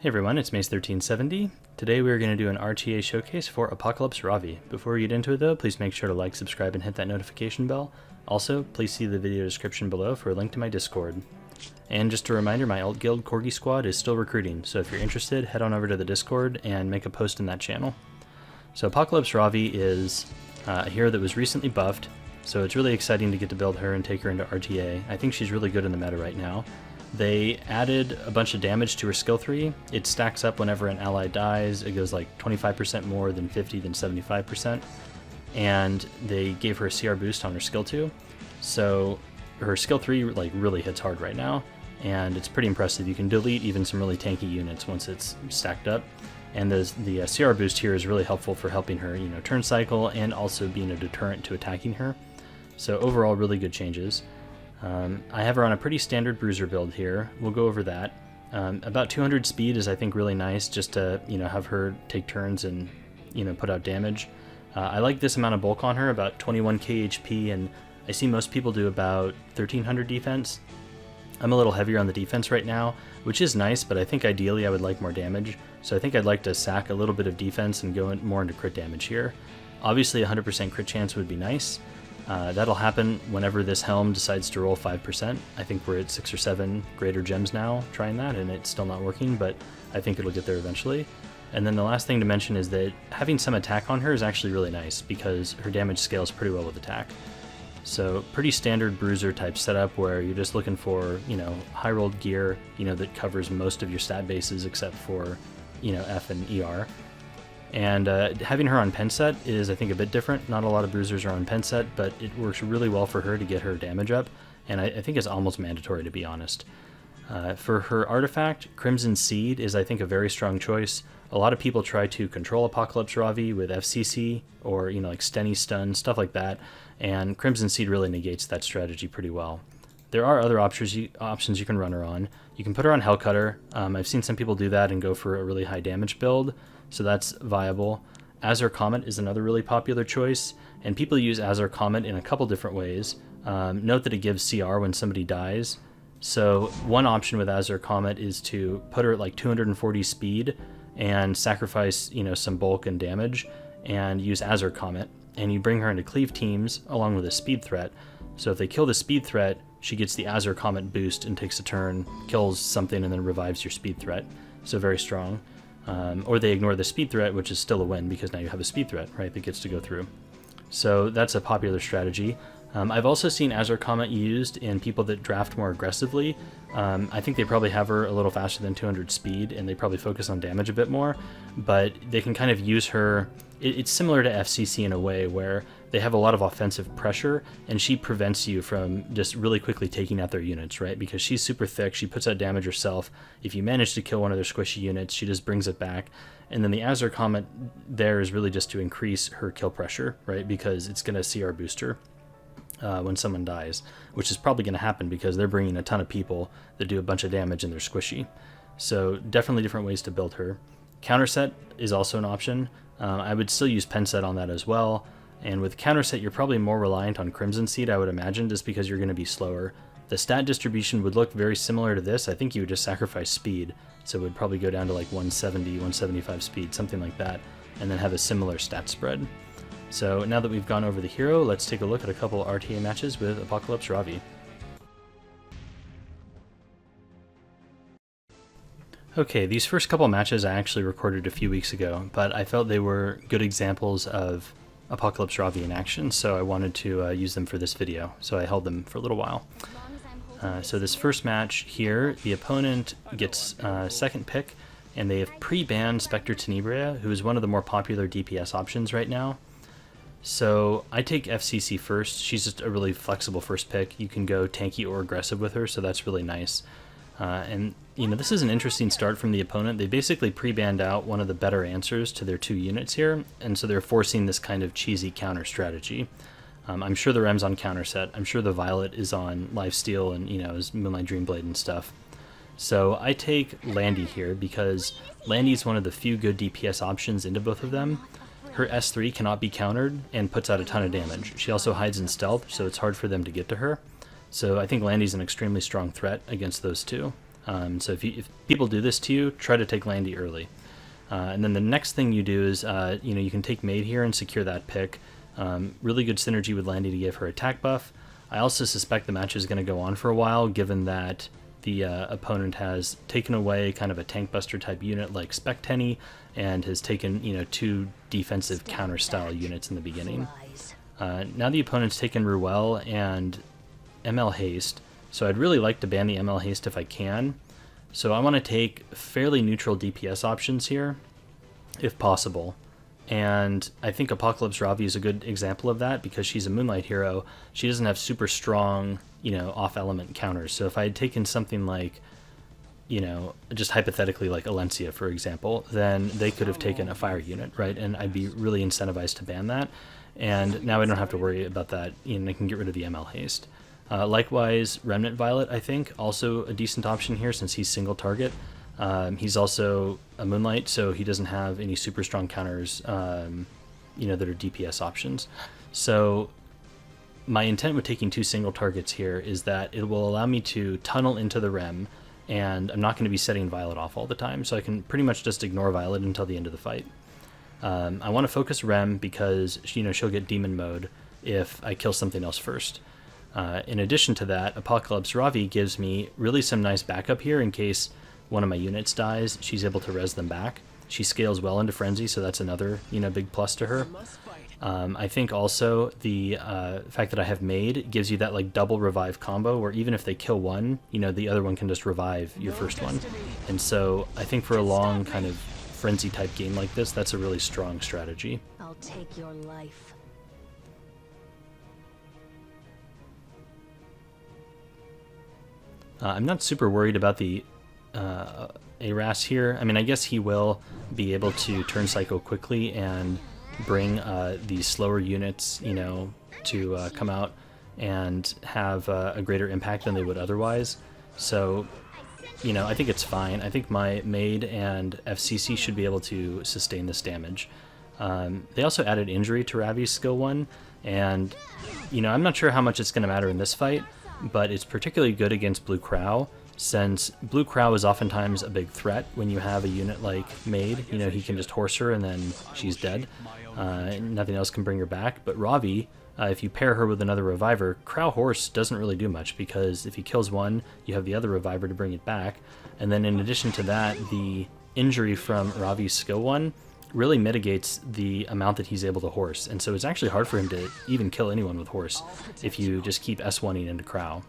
Hey everyone, it's Mace1370. Today we are going to do an RTA showcase for Apocalypse Ravi. Before we get into it though, please make sure to like, subscribe, and hit that notification bell. Also, please see the video description below for a link to my Discord. And just a reminder, my Alt Guild Corgi Squad is still recruiting, so if you're interested, head on over to the Discord and make a post in that channel. So Apocalypse Ravi is a hero that was recently buffed, so it's really exciting to get to build her and take her into RTA. I think she's really good in the meta right now. They added a bunch of damage to her skill 3. It stacks up whenever an ally dies. It goes like 25% more than 50 than 75%. And they gave her a CR boost on her skill 2. So her skill 3 like really hits hard right now, and it's pretty impressive. You can delete even some really tanky units once it's stacked up. And the CR boost here is really helpful for helping her, turn cycle and also being a deterrent to attacking her. So overall, really good changes. I have her on a pretty standard bruiser build here. We'll go over that. About 200 speed is, I think, really nice just to, have her take turns and, put out damage. I like this amount of bulk on her, about 21k HP, and I see most people do about 1300 defense. I'm a little heavier on the defense right now, which is nice, but I think ideally I would like more damage. So I think I'd like to sack a little bit of defense and go more into crit damage here. Obviously 100% crit chance would be nice. That'll happen whenever this helm decides to roll 5%. I think we're at 6 or 7 greater gems now trying that, and it's still not working, but I think it'll get there eventually. And then the last thing to mention is that having some attack on her is actually really nice because her damage scales pretty well with attack. So pretty standard bruiser type setup where you're just looking for, high rolled gear, that covers most of your stat bases except for, F and ER. And having her on pen set is, I think, a bit different. Not a lot of bruisers are on pen set, but it works really well for her to get her damage up, and I think it's almost mandatory, to be honest. For her artifact, Crimson Seed is, I think, a very strong choice. A lot of people try to control Apocalypse Ravi with FCC or, like Stenny Stun, stuff like that, and Crimson Seed really negates that strategy pretty well. There are other options you can run her on. You can put her on Hellcutter. I've seen some people do that and go for a really high damage build, so that's viable. Azure Comet is another really popular choice, and people use Azure Comet in a couple different ways. Note that it gives CR when somebody dies. So one option with Azure Comet is to put her at like 240 speed and sacrifice, some bulk and damage, and use Azure Comet. And you bring her into cleave teams along with a speed threat. So if they kill the speed threat, she gets the Azure Comet boost and takes a turn, kills something, and then revives your speed threat. So very strong. Or they ignore the speed threat, which is still a win because now you have a speed threat, right, that gets to go through. So that's a popular strategy. I've also seen Azure Comet used in people that draft more aggressively. I think they probably have her a little faster than 200 speed, and they probably focus on damage a bit more, but they can kind of use her. It's similar to FCC in a way where they have a lot of offensive pressure, and she prevents you from just really quickly taking out their units, right? Because she's super thick, she puts out damage herself. If you manage to kill one of their squishy units, she just brings it back. And then the Azure Comet there is really just to increase her kill pressure, right? Because it's going to CR boost her when someone dies, which is probably going to happen because they're bringing a ton of people that do a bunch of damage and they're squishy. So definitely different ways to build her. Counterset is also an option. I would still use pen set on that as well. And with counterset, you're probably more reliant on Crimson Seed, I would imagine, just because you're going to be slower. The stat distribution would look very similar to this. I think you would just sacrifice speed, so it would probably go down to like 170, 175 speed, something like that, and then have a similar stat spread. So now that we've gone over the hero, let's take a look at a couple RTA matches with Apocalypse Ravi. Okay, these first couple matches I actually recorded a few weeks ago, but I felt they were good examples of Apocalypse Ravi in action, so I wanted to use them for this video, so I held them for a little while. So this first match here, the opponent gets second pick, and they have pre-banned Spectre Tenebria, who is one of the more popular DPS options right now. So I take FCC first. She's just a really flexible first pick. You can go tanky or aggressive with her, so that's really nice. And this is an interesting start from the opponent. They basically pre-banned out one of the better answers to their 2 units here, and so they're forcing this kind of cheesy counter strategy. I'm sure the Rem's on counter set. I'm sure the Violet is on Lifesteal and, is Moonlight Dreamblade and stuff. So I take Landy here because Landy is one of the few good DPS options into both of them. Her S3 cannot be countered and puts out a ton of damage. She also hides in stealth, so it's hard for them to get to her. So I think Landy's an extremely strong threat against those two. So if people do this to you, try to take Landy early. And then the next thing you do is, you can take Maid here and secure that pick. Really good synergy with Landy to give her attack buff. I also suspect the match is going to go on for a while, given that the opponent has taken away kind of a tank buster type unit like Spectenny, and has taken 2 defensive counter style units in the beginning. Now the opponent's taken Ruel and ML Haste, so I'd really like to ban the ML Haste if I can. So I want to take fairly neutral DPS options here, if possible. And I think Apocalypse Ravi is a good example of that because she's a Moonlight hero. She doesn't have super strong, off-element counters. So if I had taken something like, just hypothetically like Alencia, for example, then they could have taken a fire unit, right? And I'd be really incentivized to ban that. And now I don't have to worry about that. I can get rid of the ML Haste. Likewise, Remnant Violet, I think, also a decent option here since he's single target. He's also a Moonlight, so he doesn't have any super strong counters, that are DPS options. So my intent with taking 2 single targets here is that it will allow me to tunnel into the Rem, and I'm not going to be setting Violet off all the time, so I can pretty much just ignore Violet until the end of the fight. I want to focus Rem because, she'll get Demon Mode if I kill something else first. In addition to that, Apocalypse Ravi gives me really some nice backup here in case one of my units dies. She's able to res them back. She scales well into Frenzy, so that's another big plus to her. I think also the fact that I have Maid gives you that like double revive combo where even if they kill one, the other one can just revive your first one. And so I think for a long kind of Frenzy type game like this, that's a really strong strategy. I'll take your life. I'm not super worried about the Aras here. I mean, I guess he will be able to turn cycle quickly and bring these slower units, to come out and have a greater impact than they would otherwise. So, I think it's fine. I think my Maid and FCC should be able to sustain this damage. They also added Injury to Ravi's skill 1, and, I'm not sure how much it's going to matter in this fight, but it's particularly good against Blue Crow, since Blue Crow is oftentimes a big threat when you have a unit like Maid. He can just horse her and then she's dead. Nothing else can bring her back. But Ravi, if you pair her with another Reviver, Crow Horse doesn't really do much because if he kills one, you have the other Reviver to bring it back. And then in addition to that, the injury from Ravi's skill 1 really mitigates the amount that he's able to horse. And so it's actually hard for him to even kill anyone with horse if you just keep S1ing into Crow.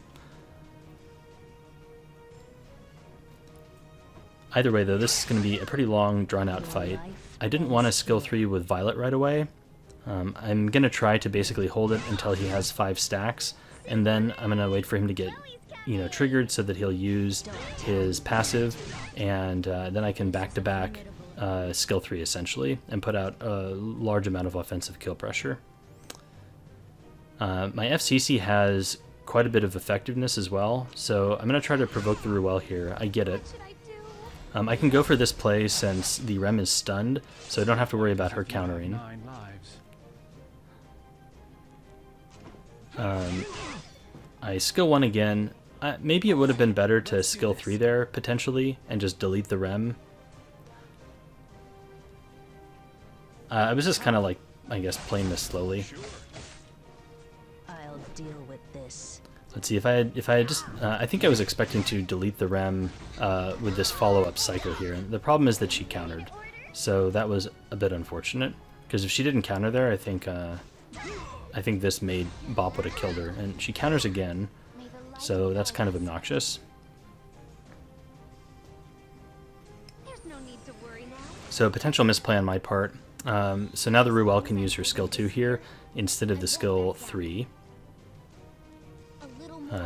Either way, though, this is going to be a pretty long, drawn-out fight. I didn't want to skill 3 with Violet right away. I'm going to try to basically hold it until he has 5 stacks, and then I'm going to wait for him to get, triggered so that he'll use his passive, and then I can back-to-back skill 3, essentially, and put out a large amount of offensive kill pressure. My FCC has quite a bit of effectiveness as well, so I'm going to try to provoke the Ruel here. I get it. I can go for this play since the Rem is stunned, so I don't have to worry about her countering. I skill 1 again. Maybe it would have been better to skill 3 there, potentially, and just delete the Rem. I was just kind of like, I guess, playing this slowly. I'll deal with this. Let's see, if I had just, I think I was expecting to delete the Rem with this follow-up cycle here. And the problem is that she countered, so that was a bit unfortunate. Because if she didn't counter there, I think this Maid Bop would have killed her. And she counters again, so that's kind of obnoxious. So potential misplay on my part. So now the Ruel can use her skill 2 here instead of the skill 3.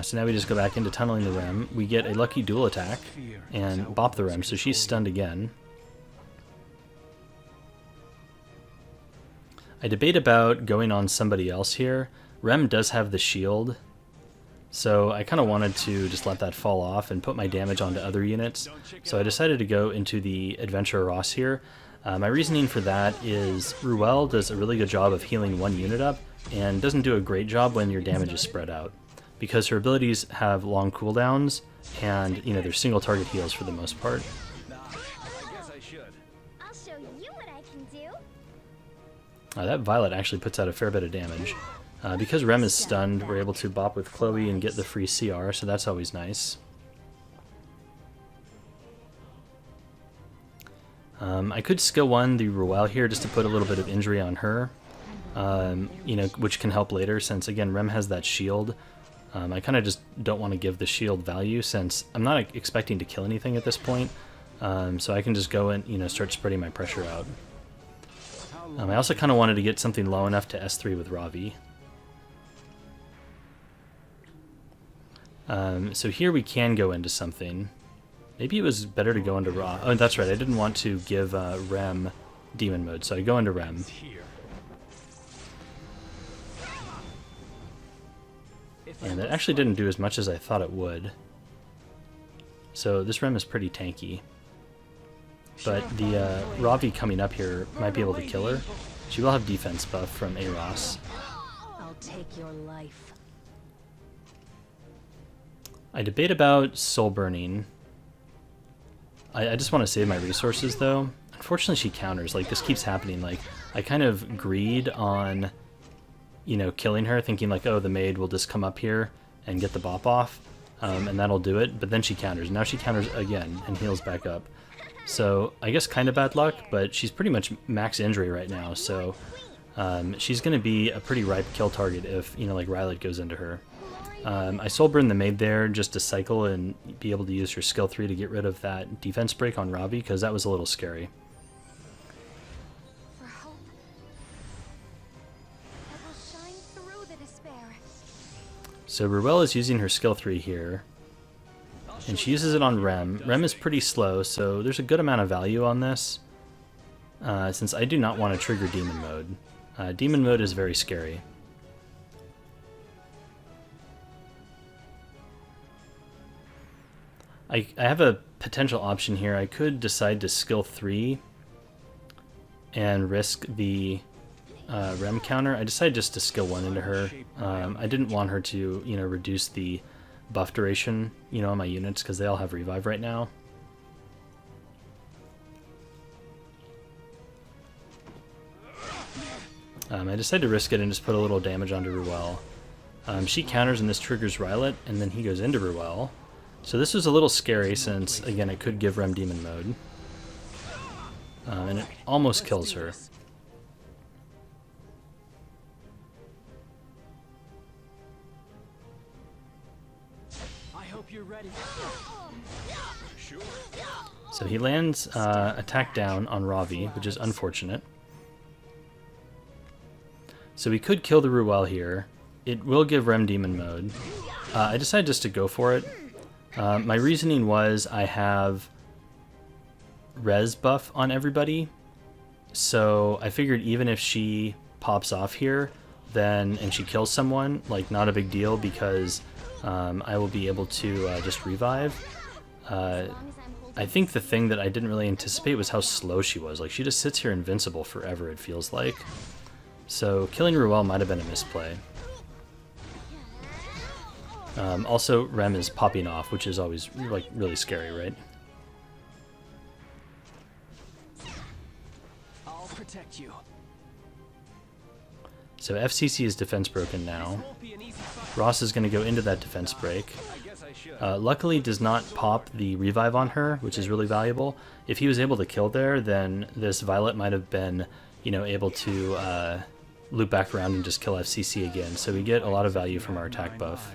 So now we just go back into tunneling the Rem. We get a lucky dual attack and bop the Rem, so she's stunned again. I debate about going on somebody else here. Rem does have the shield, so I kind of wanted to just let that fall off and put my damage onto other units. So I decided to go into the Adventurer Ross here. My reasoning for that is Ruel does a really good job of healing one unit up and doesn't do a great job when your damage is spread out. because her abilities have long cooldowns, and you know they're single target heals for the most part. I'll show you what I can do. That Violet actually puts out a fair bit of damage. Because Rem is stunned, we're able to bop with Chloe and get the free CR, so that's always nice. I could skill 1 the Ruel here just to put a little bit of injury on her, you know, which can help later since, again, Rem has that shield. I kind of just don't want to give the shield value since I'm not expecting to kill anything at this point, so I can just go and, you know, start spreading my pressure out. I also kind of wanted to get something low enough to S3 with Ravi. So here we can go into something. Maybe it was better to go into Ra. Oh, that's right. I didn't want to give Rem demon mode, so I go into Rem. And it actually didn't do as much as I thought it would. So this Rem is pretty tanky. But the Ravi coming up here might be able to kill her. She will have defense buff from Eros. I'll take your life. I debate about soul burning. I just want to save my resources though. Unfortunately she counters, like this keeps happening. Like I kind of greed on, you know, killing her, thinking like, oh, the maid will just come up here and get the bop off, and that'll do it, but then she counters. Now she counters again and heals back up. So I guess kind of bad luck, but she's pretty much max injury right now, so she's going to be a pretty ripe kill target if, you know, like Rylet goes into her. I soul burn the maid there just to cycle and be able to use her skill 3 to get rid of that defense break on Ravi, because that was a little scary. For hope that will shine through the despair. So Ruel is using her skill 3 here, and she uses it on Rem. Rem is pretty slow, so there's a good amount of value on this, since I do not want to trigger demon mode. Demon mode is very scary. I have a potential option here. I could decide to skill 3 and risk the Rem counter. I decided just to skill 1 into her. I didn't want her to, you know, reduce the buff duration, you know, on my units because they all have revive right now. I decided to risk it and just put a little damage onto Ruel. She counters and this triggers Rylet, and then he goes into Ruel. So this was a little scary since, again, it could give Rem demon mode. And it almost kills her. I hope you're ready. So he lands attack down on Ravi, which is unfortunate. So we could kill the Ruel here. It will give Rem demon mode. I decided just to go for it. My reasoning was I have res buff on everybody, so I figured even if she pops off here, then and she kills someone, like not a big deal because I will be able to just revive. I think the thing that I didn't really anticipate was how slow she was. Like she just sits here invincible forever, it feels like. So killing Ruel might have been a misplay. Also, Rem is popping off, which is always like really scary, right? I'll protect you. So FCC is defense broken now. Ross is going to go into that defense break. Luckily does not pop the revive on her, which is really valuable. If he was able to kill there, then this Violet might have been, you know, able to loop back around and just kill FCC again. So we get a lot of value from our attack buff.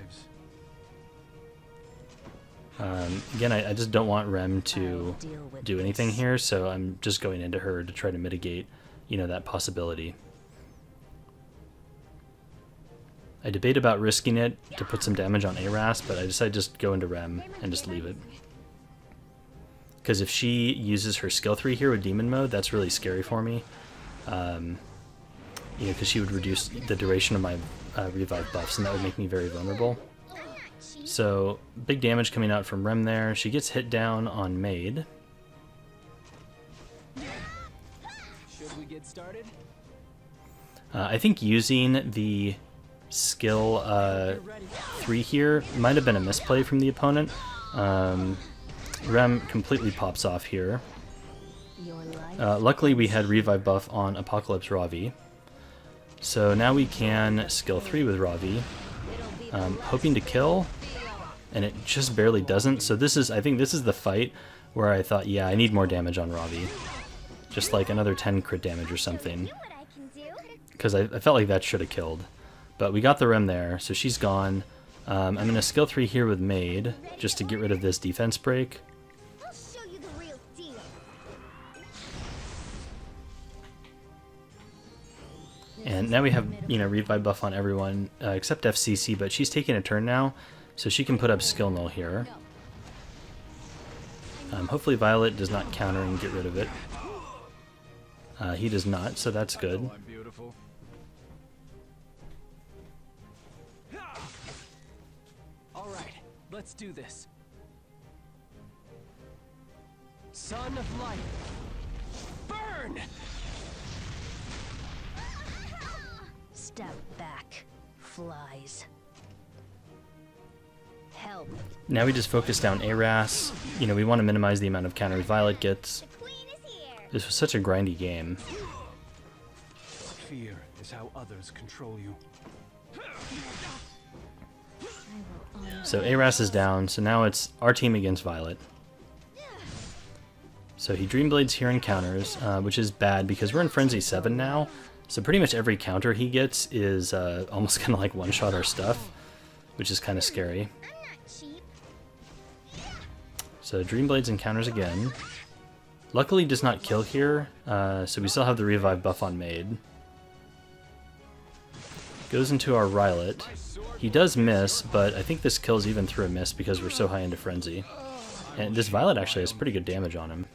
Again, I just don't want Rem to do anything here, so I'm just going into her to try to mitigate, you know, that possibility. I debate about risking it to put some damage on Eros, but I decided just go into Rem and just leave it. Because if she uses her skill 3 here with Demon Mode, that's really scary for me. You know, because she would reduce the duration of my revive buffs, and that would make me very vulnerable. So, big damage coming out from Rem there. She gets hit down on Maid. Should we get started? I think using the skill 3 here. Might have been a misplay from the opponent. Rem completely pops off here. Luckily we had revive buff on Apocalypse Ravi. So now we can skill 3 with Ravi. Hoping to kill, and it just barely doesn't. So this is, I think this is the fight where I thought, yeah, I need more damage on Ravi. Just like another 10 crit damage or something. Because I felt like that should have killed. But we got the Rem there, so she's gone. I'm going to skill 3 here with Maid, just to get rid of this defense break. I'll show you the real deal. And now we have, you know, revive buff on everyone except FCC, but she's taking a turn now, so she can put up skill null here. Hopefully Violet does not counter and get rid of it. He does not, so that's good. All right, let's do this. Son of light, burn! Step back, flies. Help. Now we just focus down Aras. You know, we want to minimize the amount of counters Violet gets. The queen is here. This was such a grindy game. Fear is how others control you. So Aras is down, so now it's our team against Violet. So he Dream Blades here and counters, which is bad because we're in Frenzy 7 now. So pretty much every counter he gets is almost kind of like one-shot our stuff, which is kind of scary. I'm not cheap. So Dream Blades and counters again. Luckily does not kill here, so we still have the revive buff on Maid. Goes into our Rylet. He does miss, but I think this kills even through a miss because we're so high into Frenzy. And this Violet actually has pretty good damage on him.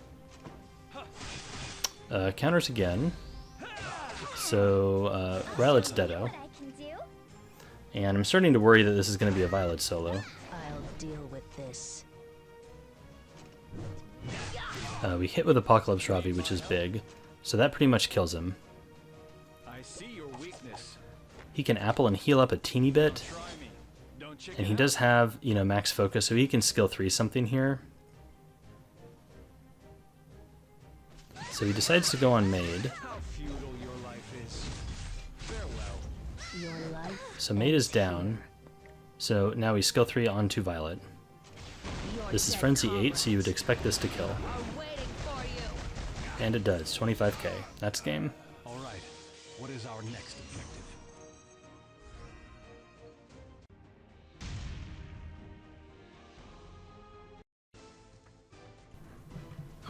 Counters again. So Rylet's deado. What I can do? And I'm starting to worry that this is going to be a Violet solo. I'll deal with this. We hit with Apocalypse Ravi, which is big. So that pretty much kills him. I see your weakness. He can apple and heal up a teeny bit. Try me. Don't check And it he out. does have, you know, max focus, so he can skill 3 something here. So he decides to go on Maid. How futile your life is. Farewell. Your life. So Maid is down. So now we skill 3 onto Violet. This is Frenzy 8, so you would expect this to kill. I'm waiting for you. And it does, 25k. That's game. All right. What is our next objective?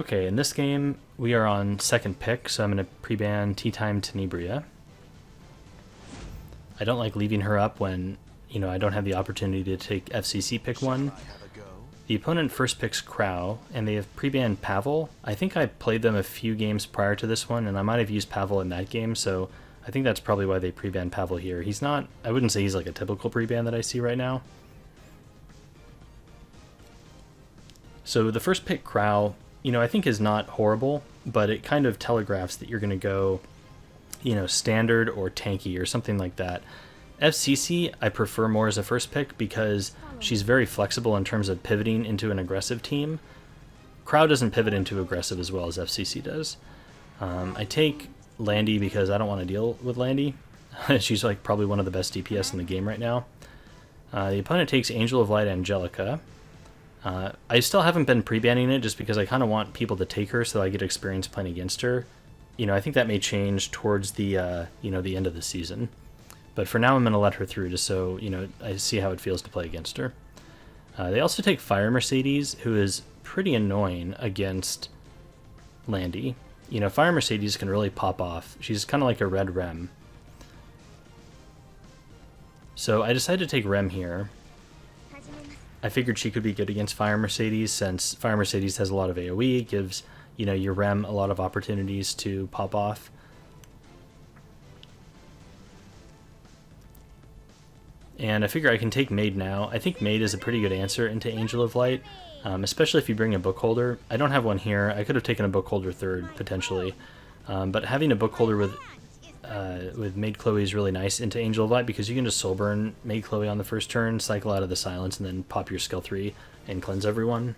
Okay, in this game, we are on second pick, so I'm going to pre-ban Tea Time Tenebria. I don't like leaving her up when, you know, I don't have the opportunity to take FCC pick one. The opponent first picks Crow, and they have pre-banned Pavel. I think I played them a few games prior to this one, and I might have used Pavel in that game, so I think that's probably why they pre-banned Pavel here. He's not, I wouldn't say he's like a typical pre-ban that I see right now. So the first pick Crow, you know, I think is not horrible, but it kind of telegraphs that you're going to go, you know, standard or tanky or something like that. FCC I prefer more as a first pick because she's very flexible in terms of pivoting into an aggressive team. Crow doesn't pivot into aggressive as well as FCC does. I take Landy because I don't want to deal with Landy. She's like probably one of the best DPS in the game right now. The opponent takes Angel of Light Angelica. I still haven't been pre-banning it just because I kind of want people to take her so I get experience playing against her. You know, I think that may change towards the, you know, the end of the season. But for now I'm going to let her through just so, you know, I see how it feels to play against her. They also take Fire Mercedes, who is pretty annoying against Landy. You know, Fire Mercedes can really pop off. She's kind of like a red Rem. So I decided to take Rem here. I figured she could be good against Fire Mercedes since Fire Mercedes has a lot of AoE, gives, you know, your Rem a lot of opportunities to pop off. And I figure I can take Maid now. I think Maid is a pretty good answer into Angel of Light, especially if you bring a book holder. I don't have one here. I could have taken a book holder third, potentially. But having a book holder with with Maid Chloe is really nice into Angel of Light because you can just soul burn Maid Chloe on the first turn, cycle out of the silence, and then pop your skill 3 and cleanse everyone.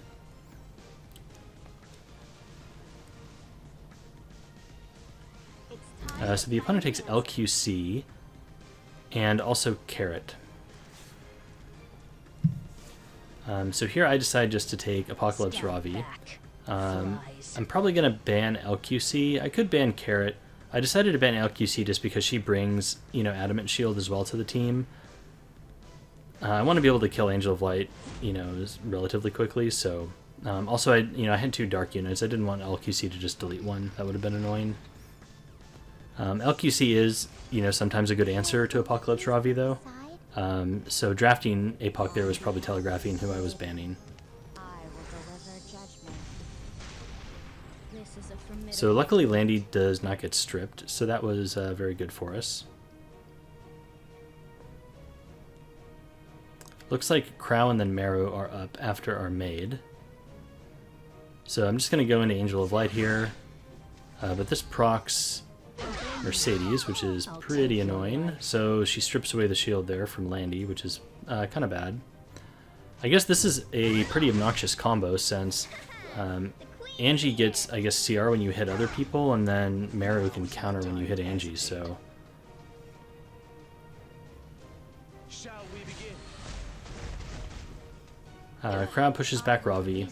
So the opponent takes LQC and also Carrot. So here I decide just to take Apocalypse Ravi. I'm probably going to ban LQC. I could ban Carrot. I decided to ban LQC just because she brings, you know, Adamant Shield as well to the team. I want to be able to kill Angel of Light, you know, relatively quickly. So also I had 2 dark units. I didn't want LQC to just delete one. That would have been annoying. LQC is, you know, sometimes a good answer to Apocalypse Ravi though. So drafting Apoc there was probably telegraphing who I was banning. So luckily Landy does not get stripped, so that was very good for us. Looks like Crow and then Marrow are up after our maid. So I'm just going to go into Angel of Light here, but this procs Mercedes, which is pretty annoying. So she strips away the shield there from Landy, which is kind of bad. I guess this is a pretty obnoxious combo since Angie gets, I guess, CR when you hit other people, and then Marrow can counter when you hit Angie, so... Shall we begin? Crowd pushes back Ravi.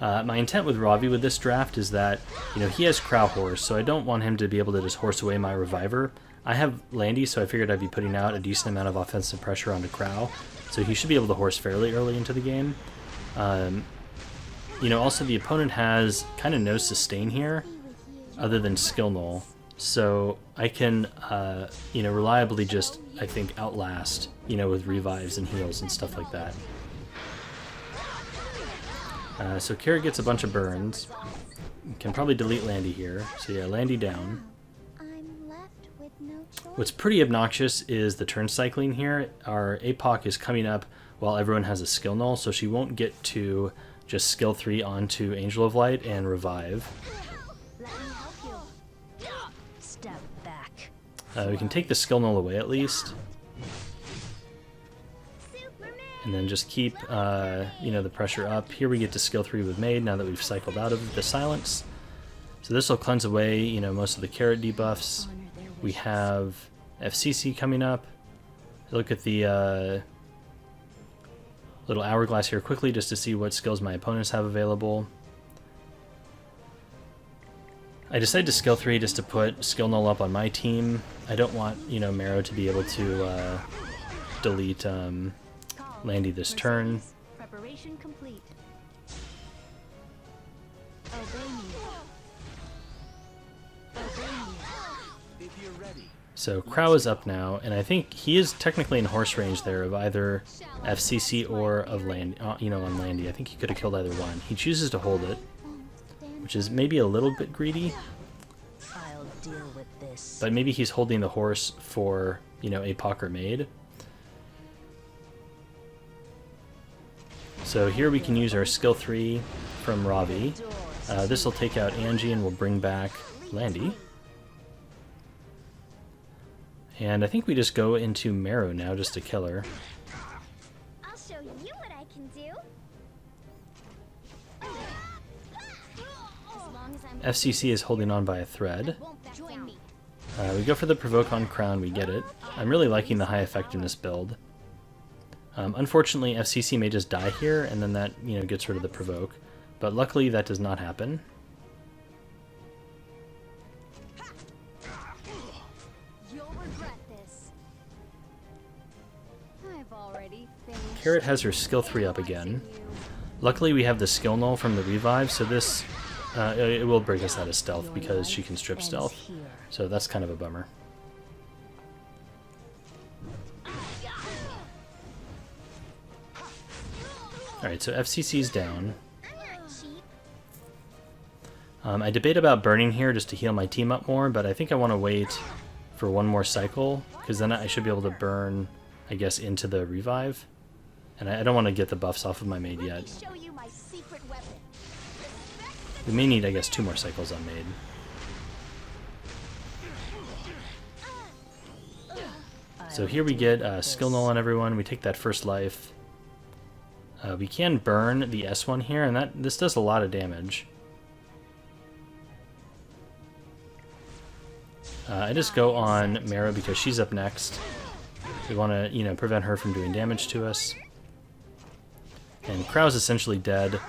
My intent with Ravi with this draft is that, you know, he has Crow Horse, so I don't want him to be able to just horse away my Reviver. I have Landy, so I figured I'd be putting out a decent amount of offensive pressure onto Crow, so he should be able to horse fairly early into the game. You know, also the opponent has kind of no sustain here, other than skill null, so I can, you know, reliably just, I think, outlast, you know, with revives and heals and stuff like that. So Carrot gets a bunch of burns. Can probably delete Landy here. So yeah, Landy down. What's pretty obnoxious is the turn cycling here. Our Apoc is coming up while everyone has a skill null, so she won't get to just skill 3 onto Angel of Light and revive. Step back. We can take the skill null away at least. And then just keep, you know, the pressure up. Here we get to skill 3 with Maid now that we've cycled out of the silence. So this will cleanse away, you know, most of the Carrot debuffs. We have FCC coming up. Look at the little hourglass here quickly just to see what skills my opponents have available. I decided to skill 3 just to put skill null up on my team. I don't want, you know, Marrow to be able to delete Landy this turn. Preparation complete. If you're ready. So Crow is up now, and I think he is technically in horse range there of either FCC or of Landy, you know, on Landy. I think he could have killed either one. He chooses to hold it, which is maybe a little bit greedy. I'll deal with this. But maybe he's holding the horse for, you know, Apoc or Maid. So here we can use our skill 3 from Ravi. This will take out Angie and we'll bring back Landy. And I think we just go into Marrow now just to kill her. I'll show you what I can do. As long as I'm FCC is holding on by a thread. join me. We go for the Provoke on Crown, we get it. I'm really liking the high effectiveness build. Unfortunately, FCC may just die here, and then that, you know, gets rid of the Provoke. But luckily, that does not happen. You'll regret this. I've already finished. Carrot has her skill 3 up again. Luckily, we have the skill null from the revive, so this it will break us out of stealth because she can strip stealth. So that's kind of a bummer. Alright, so FCC's down. I'm not cheap. I debate about burning here just to heal my team up more, but I think I want to wait for one more cycle, because then I should be able to burn, I guess, into the revive. And I don't want to get the buffs off of my Maid yet. Show you my secret weapon. We may need, I guess, 2 more cycles on Maid. So here we get skill null on everyone. We take that first life. We can burn the S1 here, and this does a lot of damage. I just go on Mara because she's up next. We want to, you know, prevent her from doing damage to us. And Krau's essentially dead.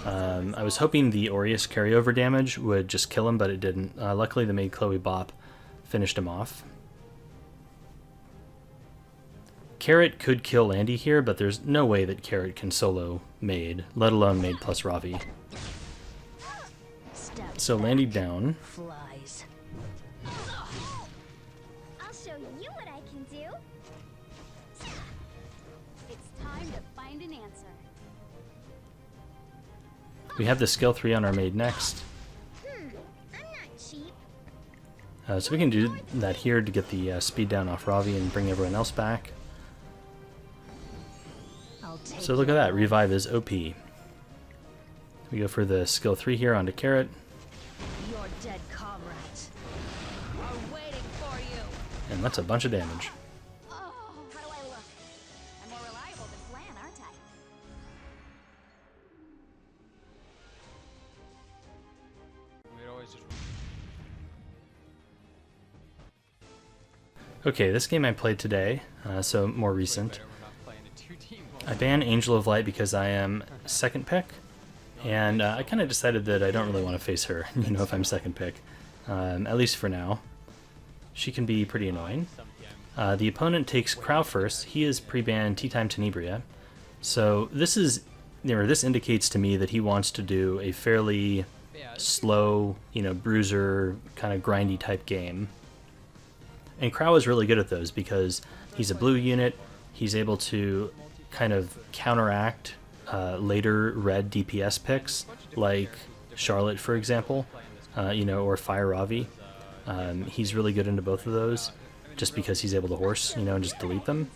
I was hoping the Aureus carryover damage would just kill him, but it didn't. Luckily, the maid Chloe Bop finished him off. Carrot could kill Landy here, but there's no way that Carrot can solo maid, let alone maid plus Ravi. So Landy down. Flies. I'll show you what I can do. It's time to find an answer. We have the skill 3 on our maid next. I'm not cheap. So we can do that here to get the speed down off Ravi and bring everyone else back. I'll take So look at that, Revive is OP. We go for the skill 3 here onto Carrot, your dead comrades are waiting for you. and that's a bunch of damage. Oh, how do I look? I'm more reliable than Flan, aren't I? We'd always just. Okay, this game I played today, so more recent. Better we're not playing a two-team. I ban Angel of Light because I am second pick, and I kind of decided that I don't really want to face her, you know, if I'm second pick, at least for now. She can be pretty annoying. The opponent takes Crow first. He is pre-banned Tea Time Tenebria, so this is, you know, this indicates to me that he wants to do a fairly slow, you know, bruiser kind of grindy type game. And Crow is really good at those because he's a blue unit. He's able to kind of counteract later red DPS picks, like Charlotte, for example, you know, or Fire Ravi. He's really good into both of those, just because he's able to horse, you know, and just delete them.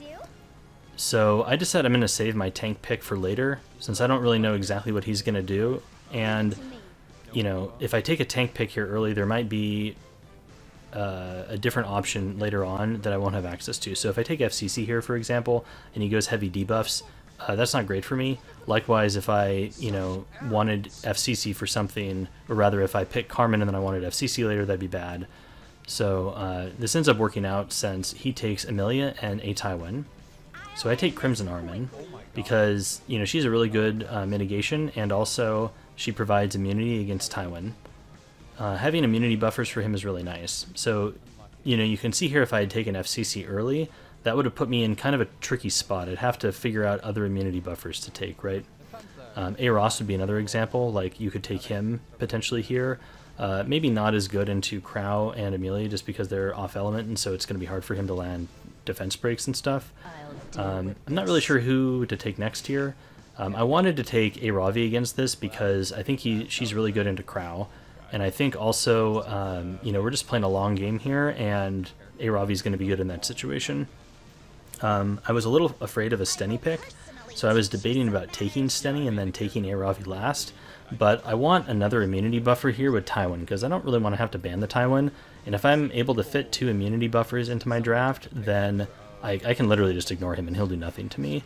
So I decided I'm going to save my tank pick for later, since I don't really know exactly what he's going to do. And, you know, if I take a tank pick here early, there might be a different option later on that I won't have access to. So if I take FCC here, for example, and he goes heavy debuffs, that's not great for me. Likewise, if I, you know, wanted FCC for something, or rather if I pick Carmen and then I wanted FCC later, that'd be bad. So this ends up working out since he takes Amelia and a Tywin. So I take Crimson Armin because, you know, she's a really good mitigation, and also she provides immunity against Tywin. Having immunity buffers for him is really nice. So, you know, you can see here if I had taken FCC early, that would have put me in kind of a tricky spot. I'd have to figure out other immunity buffers to take, right? A Ross would be another example. Like, you could take him potentially here. Maybe not as good into Crow and Amelia just because they're off element, and so it's going to be hard for him to land defense breaks and stuff. I'm not really sure who to take next here. I wanted to take a Ravi against this because I think she's really good into Crow. And I think also, you know, we're just playing a long game here, and a Ravi is going to be good in that situation. I was a little afraid of a Stenny pick, so I was debating about taking Stenny and then taking a Ravi last. But I want another immunity buffer here with Tywin, because I don't really want to have to ban the Tywin. And if I'm able to fit 2 immunity buffers into my draft, then I can literally just ignore him and he'll do nothing to me.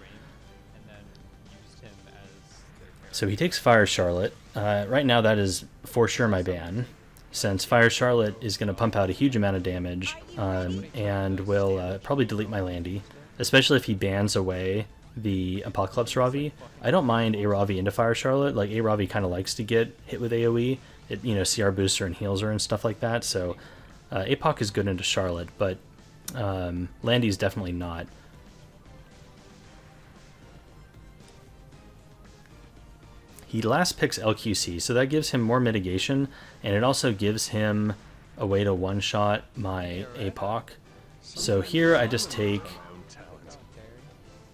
So he takes Fire Charlotte. Right now that is for sure my ban, since Fire Charlotte is going to pump out a huge amount of damage and will probably delete my Landy, especially if he bans away the Apocalypse Ravi. I don't mind a Ravi into Fire Charlotte. Like, a Ravi kind of likes to get hit with AoE. It, you know, CR boosts her and heals her and stuff like that. So Apoc is good into Charlotte, but Landy's definitely not. He last picks LQC, so that gives him more mitigation, and it also gives him a way to one-shot my Apoc. So here I just take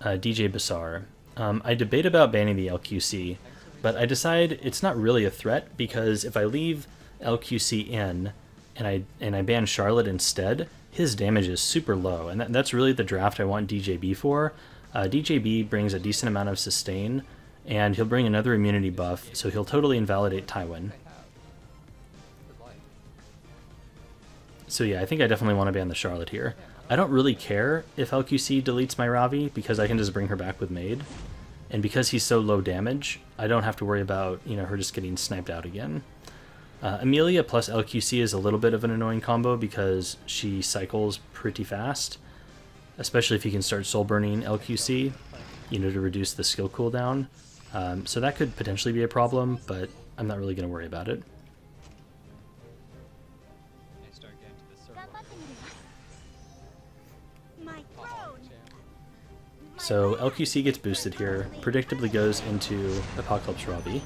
DJ Basar. I debate about banning the LQC, but I decide it's not really a threat, because if I leave LQC in and I ban Charlotte instead, his damage is super low, and that's really the draft I want DJB for. DJB brings a decent amount of sustain, and he'll bring another immunity buff, so he'll totally invalidate Tywin. So yeah, I think I definitely want to ban the Charlotte here. I don't really care if LQC deletes my Ravi, because I can just bring her back with Maid. And because he's so low damage, I don't have to worry about, you know, her just getting sniped out again. Amelia plus LQC is a little bit of an annoying combo because she cycles pretty fast, especially if you can start soul burning LQC, you know, to reduce the skill cooldown. So that could potentially be a problem, but I'm not really going to worry about it. So LQC gets boosted here, predictably goes into Apocalypse Ravi.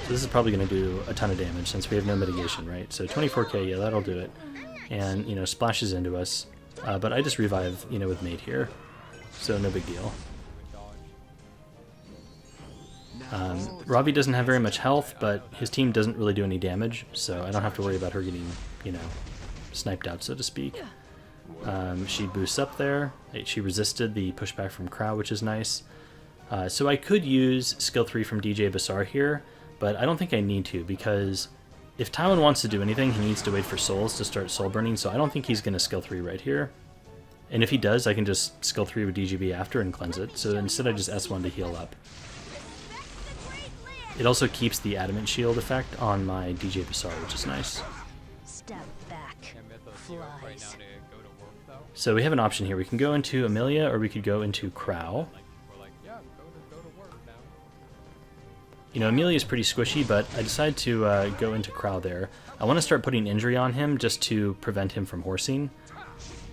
So this is probably going to do a ton of damage since we have no mitigation, right? So 24k, yeah, that'll do it. And, you know, splashes into us. But I just revive, you know, with Maid here. So no big deal. Ravi doesn't have very much health, but his team doesn't really do any damage, so I don't have to worry about her getting, you know, sniped out, so to speak. She boosts up there. She resisted the pushback from Crow, which is nice. So I could use skill 3 from DJ Basar here, but I don't think I need to, because if Tywin wants to do anything, he needs to wait for souls to start soul burning, so I don't think he's going to skill 3 right here. And if he does, I can just skill 3 with DGB after and cleanse it, so instead I just S1 to heal up. It also keeps the Adamant Shield effect on my DJ Basar, which is nice. Step back. Flies. So we have an option here. We can go into Amelia, or we could go into Crow. You know, Amelia is pretty squishy, but I decided to go into Crow there. I want to start putting injury on him just to prevent him from horsing.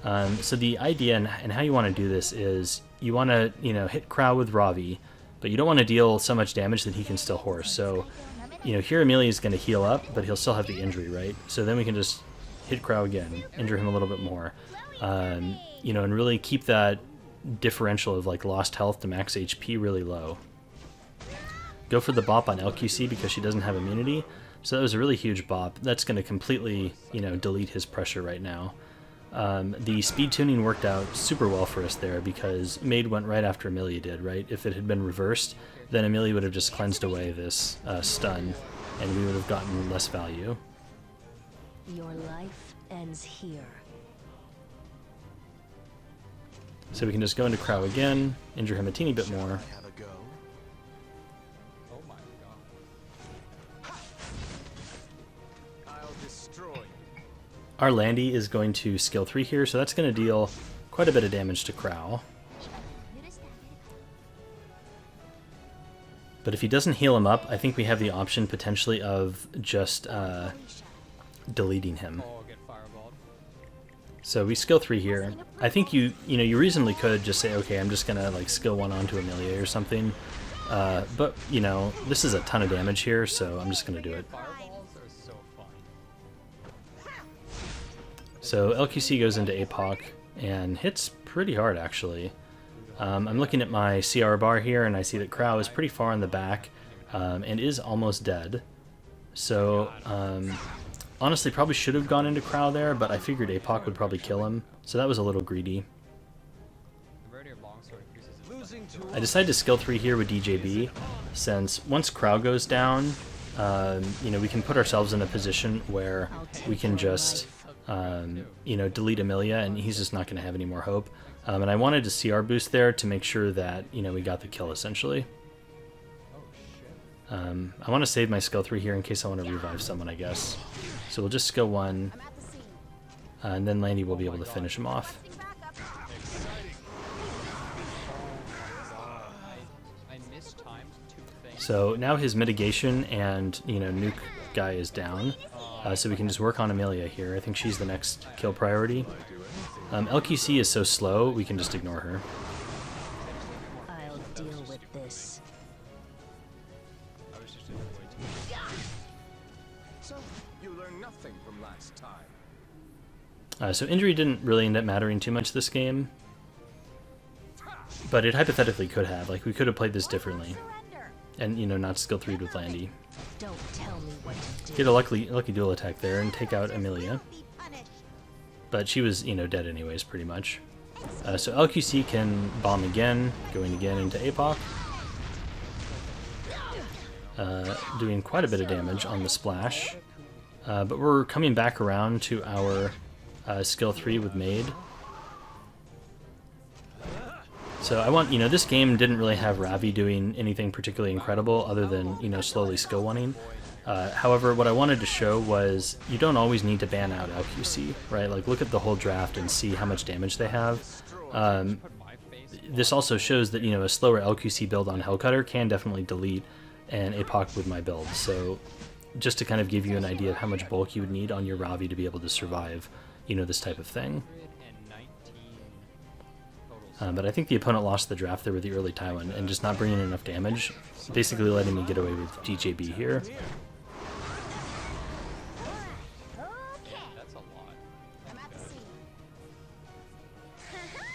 So the idea and how you want to do this is you want to, you know, hit Crow with Ravi, but you don't want to deal so much damage that he can still horse. So, you know, here Amelia is going to heal up, but he'll still have the injury, right? So then we can just hit Crow again, injure him a little bit more, you know, and really keep that differential of like lost health to max HP really low. Go for the bop on LQC because she doesn't have immunity. So that was a really huge bop. That's going to completely, you know, delete his pressure right now. The speed tuning worked out super well for us there because Maid went right after Amelia did, right? If it had been reversed, then Amelia would have just cleansed away this stun, and we would have gotten less value. Your life ends here. So we can just go into Crow again, injure him a teeny bit more. Our Landy is going to skill 3 here, so that's going to deal quite a bit of damage to Crow. But if he doesn't heal him up, I think we have the option potentially of just deleting him. So we skill 3 here. I think you reasonably could just say, okay, I'm just gonna like skill 1 onto Amelia or something. But you know, this is a ton of damage here, so I'm just gonna do it. So LQC goes into APOC and hits pretty hard, actually. I'm looking at my CR bar here, and I see that Crow is pretty far in the back and is almost dead. So honestly, probably should have gone into Crow there, but I figured APOC would probably kill him, so that was a little greedy. I decided to skill 3 here with DJB, since once Crow goes down, you know, we can put ourselves in a position where we can just you know, delete Amelia, and he's just not going to have any more hope. And I wanted to CR boost there to make sure that, you know, we got the kill, essentially. I want to save my skill 3 here in case I want to revive someone, I guess. So we'll just skill 1, and then Landy will be able to finish him off. So now his mitigation and, you know, nuke guy is down. So we can just work on Amelia here. I think she's the next kill priority. LQC is so slow, we can just ignore her. I'll deal with this. So, you learned nothing from last time. So injury didn't really end up mattering too much this game. But it hypothetically could have. Like, we could have played this differently. And, you know, not skill 3'd with Landy. Don't tell me what to do. Get a lucky dual attack there and take out Amelia. But she was, you know, dead anyways, pretty much. So LQC can bomb again, going again into APOC. Doing quite a bit of damage on the splash. But we're coming back around to our skill 3 with Maid. So I want, this game didn't really have Ravi doing anything particularly incredible other than, slowly skill winning. However, what I wanted to show was you don't always need to ban out LQC, right? Like, look at the whole draft and see how much damage they have. This also shows that, a slower LQC build on Hellcutter can definitely delete an APOC with my build. So just to kind of give you an idea of how much bulk you would need on your Ravi to be able to survive, this type of thing. But I think the opponent lost the draft there with the early Tywin, and just not bringing in enough damage, basically letting me get away with DJB here.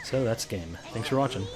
So that's game. Thanks for watching.